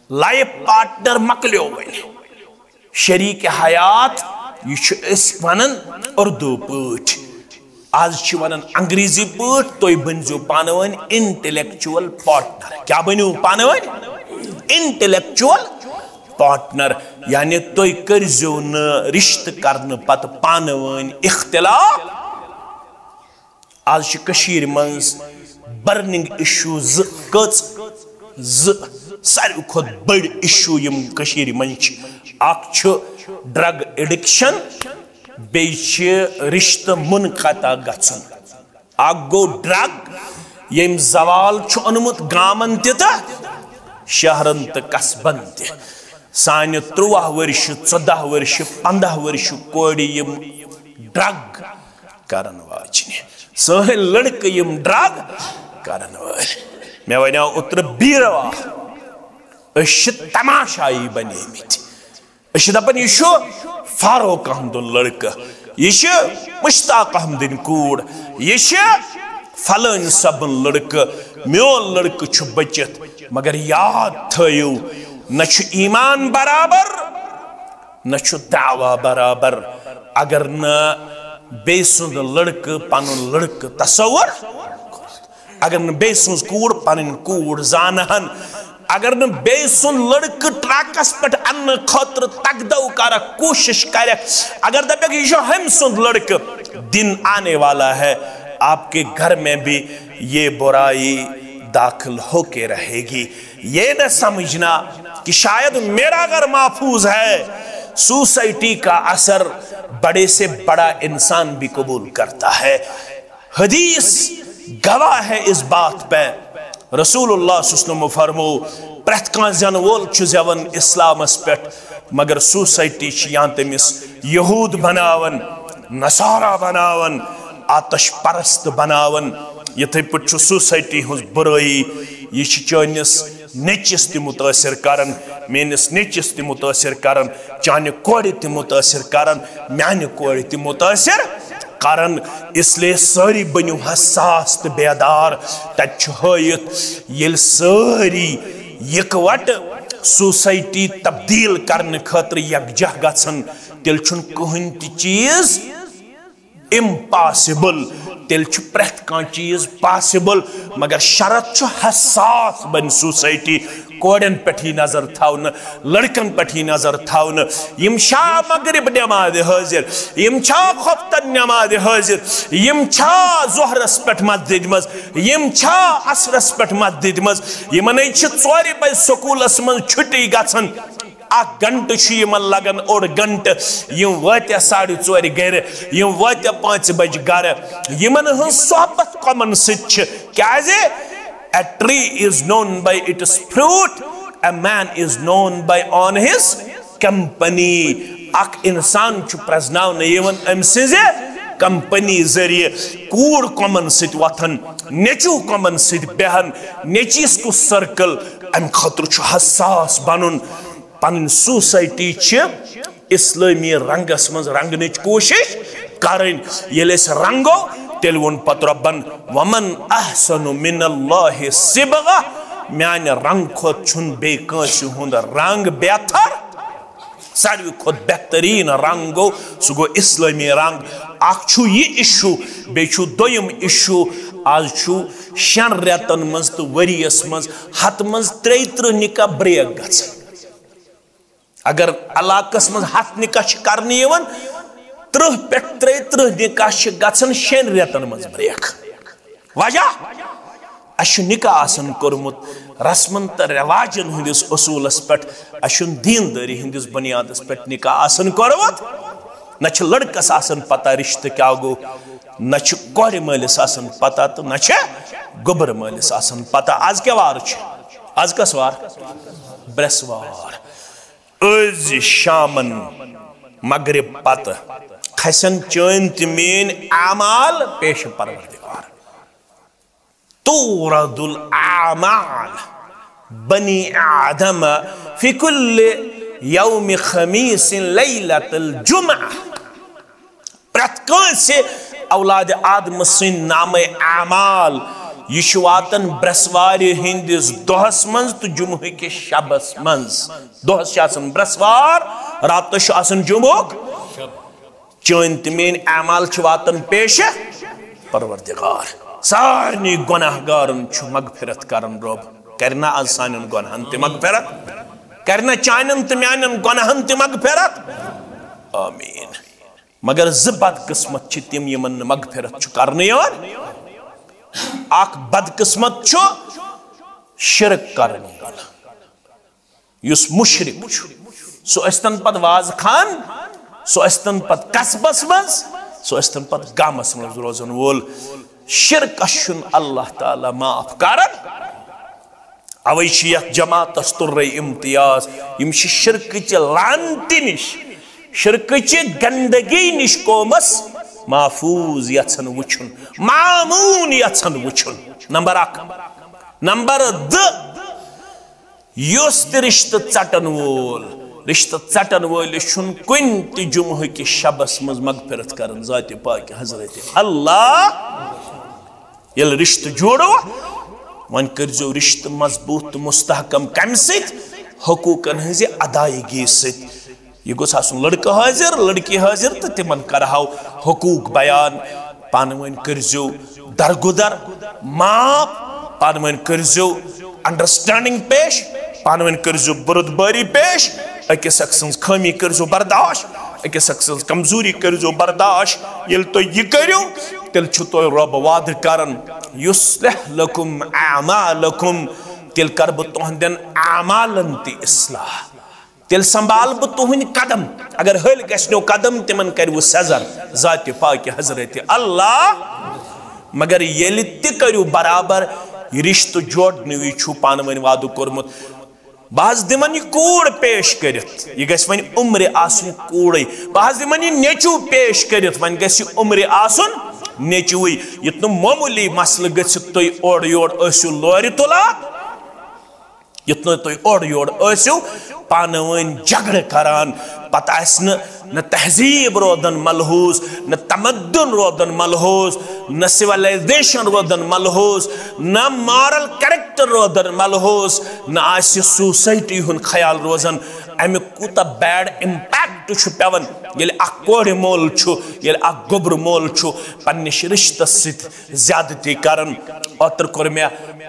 A: लाइफ पार्टनर मकलो वन, शरीक हयात यह वनन उर्दू पट, आज वनन अंग्रेजी पट। तुम बनजो पानवन इंटेलेक्चुअल पार्टनर। क्या बनो पानवन इंटेलेक्चुअल पार्टनर, यानी तुम करजो न रिश्ते करने पत पानवन इख्तिलाफ। आज कशीर मंज बर्निंग इशू सारी खुद बड़ इशू यम कशीर मंज। अख ड्रग एडिक्शन, बेशे रिश्ते मुनक़ता गछन। अख गो ड्रग यम जवाल ओनमुत गामन त शहरन तो कस्बन त। सान 13 वर्ष 14 वर्ष 15 वर्ष कोड़ यम ड्रग करन वाजन, सन लड़क यम ड्रग करन वाल। मे वनो उतर बीरवा तमाशाई बनेमित। दपान यह फारूक अहमदुन लड़क, यह मुश्ताक अहमदिन कूड़, यह फलन सबन लड़क। मोन लड़क बचित, मगर याद थो न ईमान बराबर न दावा बराबर। अगर न बे सुंद लड़क पन लड़क तस्वर, अगर न बे सुंद कूड़ पन कूड़ जानहन, अगर न बे सुन लड़क ट्रकस पे अन्न खतर तकदव कर कोशिश कर, अगर दपक यह हम सुन लड़क, दिन आने वाला है आपके घर में भी ये बुराई दाखिल होके रहेगी। ये न समझना कि शायद मेरा घर महफूज है, सोसाइटी का असर बड़े से बड़ा इंसान भी कबूल करता है। हदीस गवाह है इस बात पे। रसूलुल्लाह सल्लल्लाहु अलैहि वसल्लम फरमो प्रत कान जन वोल जवन इस्लामस पे, मगर सोसाइटी यहाँ तमिस यहूद बनावन, नसारा बनावन, आतश परस्त बनावन। यथे पे सोसाइटी हज बुराई यह चानिस नचिस त मुतासर करन, मेनिस नचिस त मुतासर करन, चाने कोड़ त मुतासर करन, म्याने कोड़ त मुतासर करन। इसलिए सारी बनो हसास तो बेदार। तत ये सारी इकवट सोसाइटी तब्दील करने खतर यकजह गन, तेल कहन त चीज इम्पॉसिबल, तेल प्रत कह चीज पॉसिबल, मगर शरत हसास बन सोसाइटी। कोड़न पे नजर थावन, लड़कन पे नजर थावन, यम छा मगरिब नमाज हाजिर, यम छा खफ्तन नमाज हाजिर, यम छा जोहरस पे मस्जिद मज, यम छा असरस पे मस्जिद मज, यमन 4 बजे स्कूलस मज छुट्टी गन, 1 घंटे लगन, 1 घंटे यम वात 4:30 गर, यम वात 5 बजे गर। यमन हज सोहबत कमन सत्याजे a tree is known by its fruit, a man is known by on his company। अक इंसान प्रजनावन यवन अम सिजे कंपनी जरिए। कूड़ कमन सत वथन, नेचू कमन सत बेहन, नेचिस को सर्कल अम खतर हसास बनन। पन सोसाइटी इस्लामी रंगस मज रंगन कोशिश करें। ये रंगो तेल वोन पत रब्बन वमन अहसनु मिनल्लाहि सिबगा, म्यान रंग खोत छुन बे कांसि हुंद रंग बेहतर। सारी खोत बेहतरीन रंग गो सह गो इस्लामी रंग। अख ये इशू बे दोयम इशू आज 6 रेतन मज तो वरियस मज हत मज 33 निका ब्रेक गछन। अगर इलाकस मज 7 निका करने यवन, 30 पे 33 निकाह गन 6 रेतन मज ब्रेक। वजह अश निकाह आसन कोरमुत रस्मन तो रिवाजन हंदिस असूलस पे, अशुन दीनदारी हंदिस बुनियादस पे निकाह आसन कोरमुत। न लड़कस आसन पता रिश्ते क्या गो, न कोर मालिस आसन पता, तो न गोबर मालिस आसन पता। आज क्या वार, आज कस वार, ब्रेसवार। अज शामन मगरिब पत खसन चन तमीन आमाल पेश परवरदिगार। तूरदुल आमाल बनी आदम फी कुल्ल यौम खमीस लैलतुल जुमअह। प्रत कांसे औलाद आदम सिन नाम आमाल यह वातन ब्रसवार हंदिस दोहस मज तो जुमह के शबस मज। दोहस ब्रसवार, रात जुमुक। चन तमीन अमाल वातन पेश परवरदिगार। सारे गुनाहगारन मगफिरत करन रब। करना आज सान गुनाहन त मगफिरत, करना चानन तो म्यान गुनाहन त मगफिरत। आमीन। मगर ज बदकिस्मत तम यमन मगफिरत करने अख बदकिस्मत शिरक करने वाला, युस मुशरिक सो अस्तन पद वाज खान, सो अस्तन पद कस्बस मज, सो अस्तन पद गामस मज रोजन वोल। शिरक अल्लाह ताला माफ करन। अवै जमात तुर्र इम्तियाज, यम शिरक लानति निश, शिरक गंदगी निश कोमस महफूज यन वुन, मामून यन वुन। नंबर 1। नंबर 2, रिश्त चटन वोल, रिश्त चटन वोल कुन त जुमह कि शबस मज मगफिरत करन ज़ात पाक हजरत अल्लाह। ये रिश्त जोड़ो वन करजो रिश्त मजबूत मुस्तहकम कम सत, हकूकन हज अदायगी सत। यह गोस आसन लड़का हाजिर, लड़की हाजिर, तो तिमन करहाव हकूक बयान। पान वन करजो दरगुदर माफ, पान वन करजो अंडरस्टैंडिंग पेश। पानवन कर्जो बुरुदबारी पेश, अकिस अक सन्ज खामी कर्जो बर्दाश्त, अकिस अक सन्ज कमजोरी कर्जो बर्दाश्त। येल तो ये करो तेल छु तो रब वाद करन युस्लिह लकुम अमालकुम, तेल कर बह तुहंदन अमालन ति इस्लाह, तेल संभाल बह तुहंद कदम, अगर हल गो कदम तिमन कर सजर जात पाक हजरत अल्लाह। मगर येल ति करू बराबर रिश्त जोड़ने वि छु पानवन वादु कोरमुत, बहज दिमन यह कूड़ पेश करित, यह गस वन उम्र आसुन कूड़े, बहज दिमन यह नेचू पेश करित, वन गस उम्र आसुन नेचुई। युत मामूली मसल गसित तुई ओर योर आसु लोरि तुला, युत तुई ओर योर आसु पानवन झगड़ करान, पता न तहजीब रोदन मलहूज, न तमद्दुन रोदन मलहूज, न सिविलाइजेशन रोदन मलहूज, न मॉरल कैरेक्टर रोदन मलहूज, न आसि सोसाइटी हुन ख्याल रोजन। अमे कूता बैड इम्पैक्ट छु पेवन येले अख कोड़ मोल छु, येले अख गोबर मोल छु पन्निश रिश्तस सित ज्यादती करन। ओतर कोर मे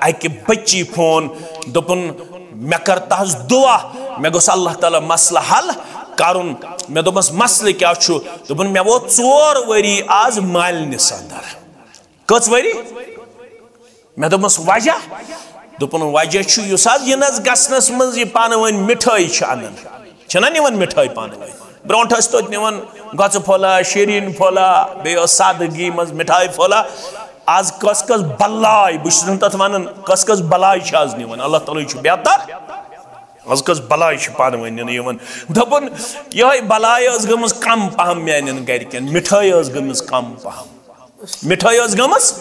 A: अकि बच्ची फोन दोपन मे कर तहस दुआ, मे गोस अल्लाह ताला मसला हल करुन। मे दोपस मसले क्या छु, दोपन मे वो 4 वरी आज मालनिस अंदर। कच वरी? मे दोपस वजह, दोपन वजह छु युस आज यनस गसनस मज ये पानवन मिठाई छ अनन, छना निवन मिठाई पानवन ब्रोंठ अस तो निवन गच फोला, शीरीन फोला, बे सादगी मज मिठाई फोला। आज कस कस बल्लाई बुशन तथ वनन कस कस बलाई छ आज निवन, अल्लाह ताला छु बेहतर आज कस बलाई छ पानवन निवन। दपन यह बलाई अस गमस कम पहम म्यानन गरकन, मिठाई अस गमस कम पहम, मिठाई अस गमस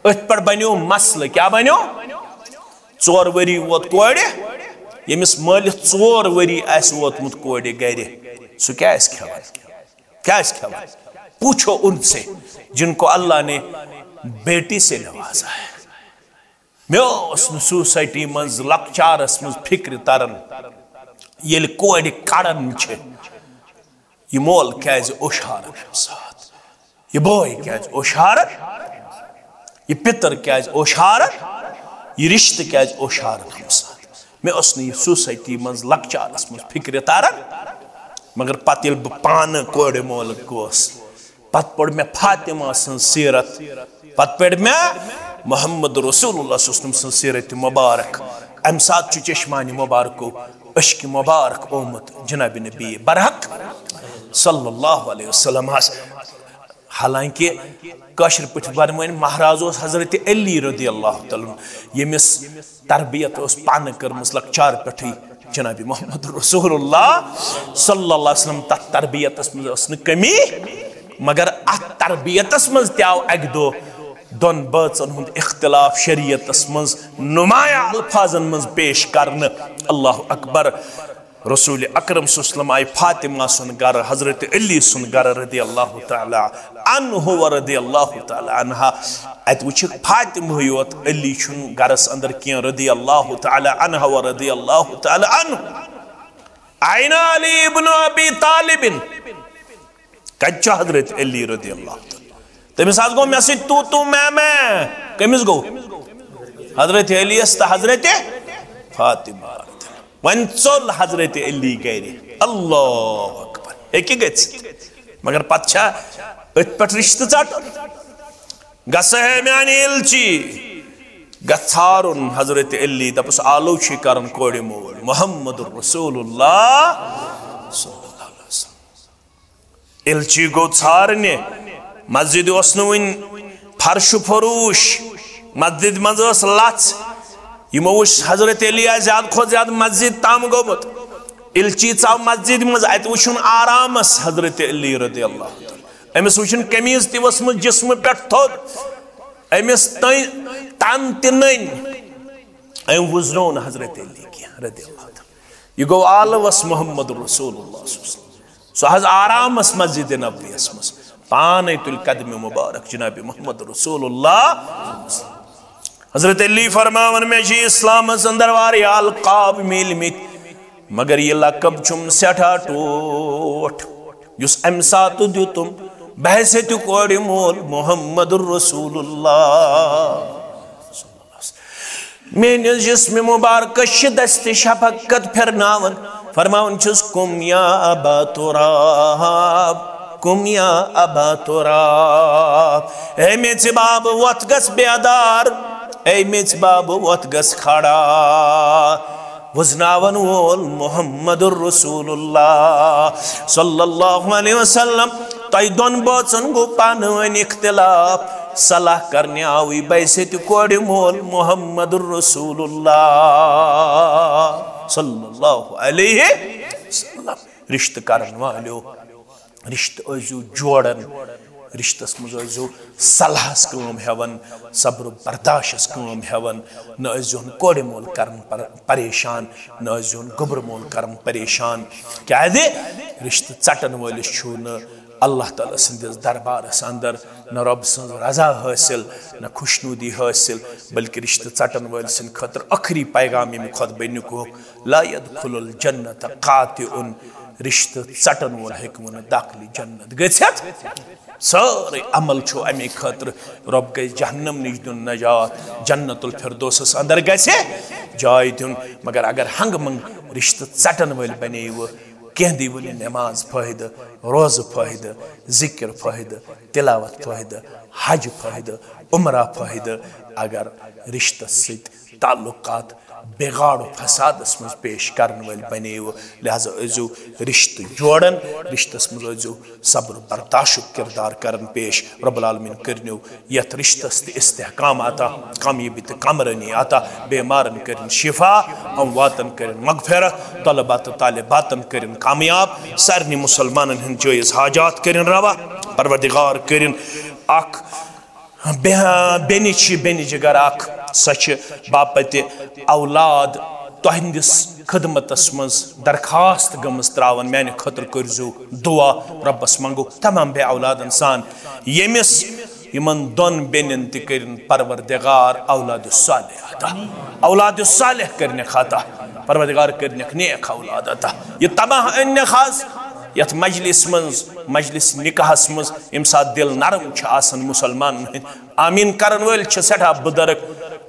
A: अथ पर बन्यो मसल, क्या बन्यो? 4 वरी वोत कोड़, यमिस मालिस 4 वरी आस वोतमुत कोड़ गर, सु क्या खेवान, क्या खेवान? पूछो उनसे जिनको अल्लाह ने बेटी से नवाजा है। मे सोसाइटी मज लकचारस मज फिक्र तरन ये कोड़ कड़न यह मोल क्या ओशारन साथ, यह बोय क्या ओशारन, यह पितर क्या ओशारन, यह रिश्त क्या ओशारन हम साथ। मे यह सोसाइटी मज लकचारस मज फिक्र तरन, मगर पत ये बह पान कोड़ मोल गोस, पत पढ़ मे फातिमा सन सीरत, पत पढ़ मे मोहम्मद रसूलुल्लाह सल्लल्लाहु अलैहि सीरत मुबारक। अम सात चश्मानी मुबारको अश्क मुबारक ओमत जनाब नबी बरहक सल्लल्लाहु अलैहि वसल्लम। हालांकि कशर पे बन महाराज हजरत अली रदी अल्लाह तआला यमिस तरबियत पान कर्मस लकचार पे जनाब मोहम्मद रसूलुल्लाह सल्लल्लाहु अलैहि वसल्लम। तथ तरबियतस मज कमी, मगर अत तरबियतस मज ते आव अक दो दोन बचन हुंद इख्तिलाफ शरीयतस मज नुमाया अल्फाजन मज पेश करने। अल्लाह अकबर। रसूल अकरम सल्लल्लाहु अलैहि फातिमा सुन गर, हजरत अली सुन गर रदी अल्लाह तआला अन्हु व रदी अल्लाह तआला अन्हा। अत वुछ फातिमा योत, अली छुन गरस अंदर किया रदी अल्लाह तआला अन्हा व रदी अल्लाह तआला अन्हु। आइना अली इब्न अबी तालिब, कच्चा हजरत अली रदी अल्लाह तमिस आज गो मे तू मैं कमिस गो हजरत अली हजरत फातिमा वन चल हजरत अली गर। अल्लाह अकबर एक मगर पा अथ पे रिश्त चट गस है मानी इलची गारुन हजरत अली दपस आलो कर कोड़ मोल मोहम्मद रसूलुल्लाह सल्लल्लाहु अलैहि वसल्लम। इलची गो छारने मस्जिद वन फर्श फरूश, मस्जिद मज लच, यमो वो हजरत अली ज्यादा खो ज्यादा मस्जिद ताम गोमुत। इलची चाव मस्जिद मज अत वुन आरामस हजरत अली रदी अल्लाह। अमिस वुन कमीज ति वसमुत जिस्म पे थोद, अमिस तन तन अम वुजरोन हजरत अली की रदी अल्लाह। यह गो आलवस मोहम्मद रसूलुल्लाह सह हज आरामस मस्जिद नबवियस मज पान तुल कदम मुबारक जनाब मोहम्मद रसूलुल्लाह। हजरत अली फरमावन में इस्लाम अंदर वारिया अलकाब मिल मित, मगर ये लकब चुम सठा टोट युस अम सात दुतुम बहसत कोड़ मोल मोहम्मद रसूलुल्लाह। मेरे जिस्म मुबारक दस्त शफकत फिरनावन फरमावन छुस कुम या अबा तुराब कुम या अबा तुराब ए मेच बाब वत गस बेदार ए मेच बाब वत गस खड़ा वजनावन वोल मुहम्मदुर रसूलुल्लाह सल्लल्लाहु अलैहि वसल्लम तय दोन बचन गो पानवन इख्तिलाफ सलाह करने आवी बैसत कोड़ मोल मुहम्मदुर रसूलुल्लाह सल्लल्लाहु अलैहि वसल्लम रिश्त करन वालो रिश्त अजू जोड़न रिश्तस मजो सलाहस काम हेवन सब्र बर्दाश्त काम हेवन न अजून कोड़ मोल करन परेशान न अजून गुब्र मोल करन परेशान क्या दे रिश्त चटन वालिस छु न अल्लाह ताला सिंदिस दरबारस अंदर न रब सं रजा हासिल न खुशनुदी हासिल बल्कि रिश्त चटन वाल सिन खतर आखिरी पैगाम में खुद बन को ला यदखुलुल जन्नत कातिउन रिश्त चटन वाल हेकवन दाखिल जन्नत गछत सारे अमल छो अमे खतर रब गए जहन्नम निश दुन नजात जन्नतुल फिरदौस अंदर गसे जाय दुन मगर अगर हंग मंग रिश्त चटन वाल बने वो कह दी बोले नमाज फायदा रोज फायदा जिक्र फायदा तिलावत फायदा हज फायदा उमरा फायदा अगर रिश्त सित ताल्लुकात बेगाड़ फसादस मज पेश करन वाल बने लिहाजा अजू रिश्त जोड़न रिश्तस मज अजू सब्र बर्दाश्त किरदार करन पेश रब्बुल आलमीन करनो यथ रिश्तस इस्तेहकाम आता कामयाबी तो कमरनी आता बेमारन करन शिफा अमवातन करन मगफिरत तलबात तालिबातन करन कामयाब सारनी मुसलमानन हन जायज़ हाजात करन रवा परवरदिगार करन अख बेनि जिगर अख सच बापत औलाद तुहंदिस खदमतस मज दरखास्त गमस त्रावन मैंने खतर करजो दुआ रब्बस मंगो तमाम बे औलाद इंसान यमिस यमन दोन बेनिन तिकरन परवरदिगार औलाद सालेह करने खाता परवरदिगार करने नेक औलाद अता ये तमाम अन्य खास यथ मजलिस निकाहस मज यम साथ दिल नरम आसन मुसलमान आमीन करन वल सठा बुदरक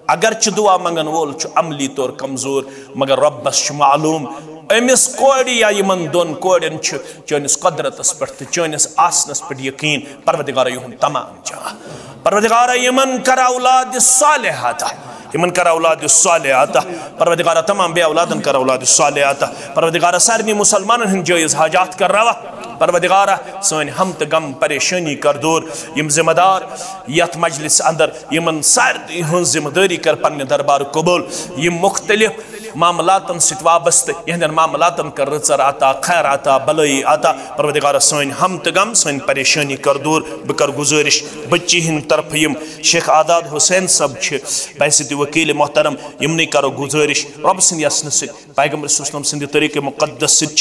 A: अगर दुआ मंगन वोल अमली तौर कमजोर मगर रब्बस मालूम अमिस कोड़ी या यमन दोन कोड़न चनिस कदरतस पे चनिस आसनस पे यकीन परवरदिगार युहन तमाम जा परवरदिगार यमन कर औलाद सालिहाता यमन कर औलाद सालिहाता परवरदिगार तमाम बे औलादन कर औलाद सालिहाता परवरदिगार सारनी मुसलमानन हन जायज़ हाजात कर रवा परवरदिगार सन हम त गम परेशानी कर दूर यम जिम्मेदार यथ मजलिस अंदर यमन सारी हन जिम्मेदारी कर पन्ने दरबार कबूल यम मुख्तलिफ मामलातन सित वाबस्त यहन मामलातन कर रचर आता खैर आता भलाई आता परवरदिगार सन हम त गम सन परेशानी कर दूर बकर गुजारिश बच्ची हिन तरफ यम शेख आदाद हुसैन सब बैसत वकील मोहतरम यमने करो गुजारिश रब सिंद यसन सित पैगंबर सल्लल्लाहु सिंद तरीके मुकद्दस सित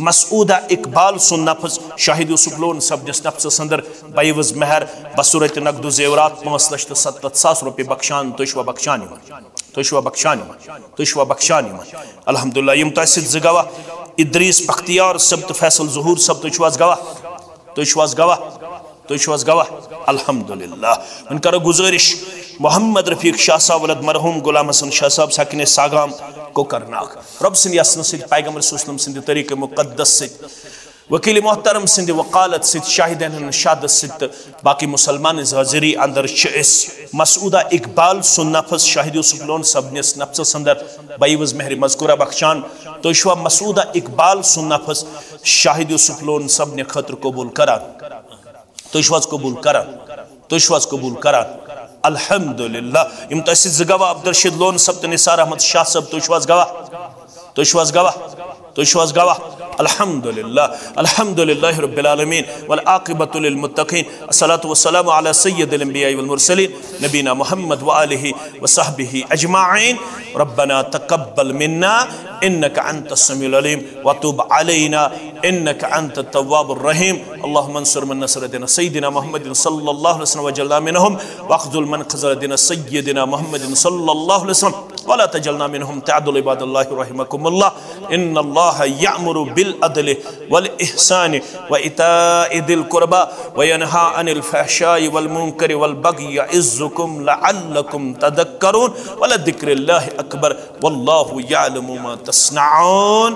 A: मसूदा इकबाल सुन नफ्स शाहिद यूसुफ लोन सब जिस नफ्स अंदर बाईवज महर बसूरत नकदु जेवरात 5,70,000 रुपये बख्शान तुशवा बख्शानी अल्हम्दुलिल्लाह यम तसिद जगवा इद्रीस बख्तियार सब तो फैसल ज़हूर सब तुशवास गवा अल्हम्दुलिल्लाह उन करो गुजारिश मोहम्मद रफीक शाह साहब वलद मरहूम गुलाम हसन शाह साहब साकिन सागाम को करनाक रब सिंद यसन सित पैगंबर सल्लल्लाहु अलैहि वसल्लम तरीके मुकद्दस सित वकील मोहतरम सिंध वकालत सित शाहिदन शादत सित बाकी मुसलमान हाजिरी अंदर मसूदा इकबाल सुन नफ्स शाहिद यूसुफ लोन सब निस नफ्स अंदर बाईवज महरी मजकूरा बख्शान तो शुआ मसूदा इकबाल सुन नफ्स शाहिद यूसुफ लोन सब ने खतर कबूल करा तो कबूल करा अल्हम्दुलिल्लाह इम तसिद जगवा अब्दुल लोन सब निसार अहमद शाह सब तुशवास गवा अल्हम्दुलिल्लाह रब्बिल आलमीन वल आक़िबतु लिल मुत्तक़ीन अस्सलातु वस्सलामु अला सय्यिदिल अंबिया वल मुरसलीन नबीना मुहम्मद व आलिहि व सहबिहि अजमाइन रब्बना तक़ब्बल मिन्ना इन्नका अंतस समीउल अलीम व तुब अलैना इन्नका अंतत तव्वाबुर रहीम अल्लाहुम्मा अंसुर मन नसर दीन सय्यिदिना मुहम्मदिन सल्लल्लाहु अलैहि वसल्लम व जल्ला मिनहुम वख्ज़ुल मन ख़ज़ल दीन सय्यिदिना मुहम्मदिन सल्लल्लाहु अलैहि वसल्लम व ला तजल्ना मिनहुम तअद्दुल इबादल्लाहि रहिमकुमुल्लाह इन्नल्लाह इन्नल्लाह यअमुरु बिल अदलि वल इहसानि व इताइ दिल कुर्बा व यनहा अनिल फहशाइ वल मुनकरि वल बगी यइज़्ज़ुकुम लअल्लकुम तदक्करून व लज़िक्रुल्लाहि अकबर वल्लाहु यअलमु मा तस्नऊन।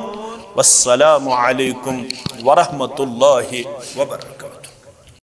A: वस्सलामु अलैकुम व रहमतुल्लाहि व बरकातुहू।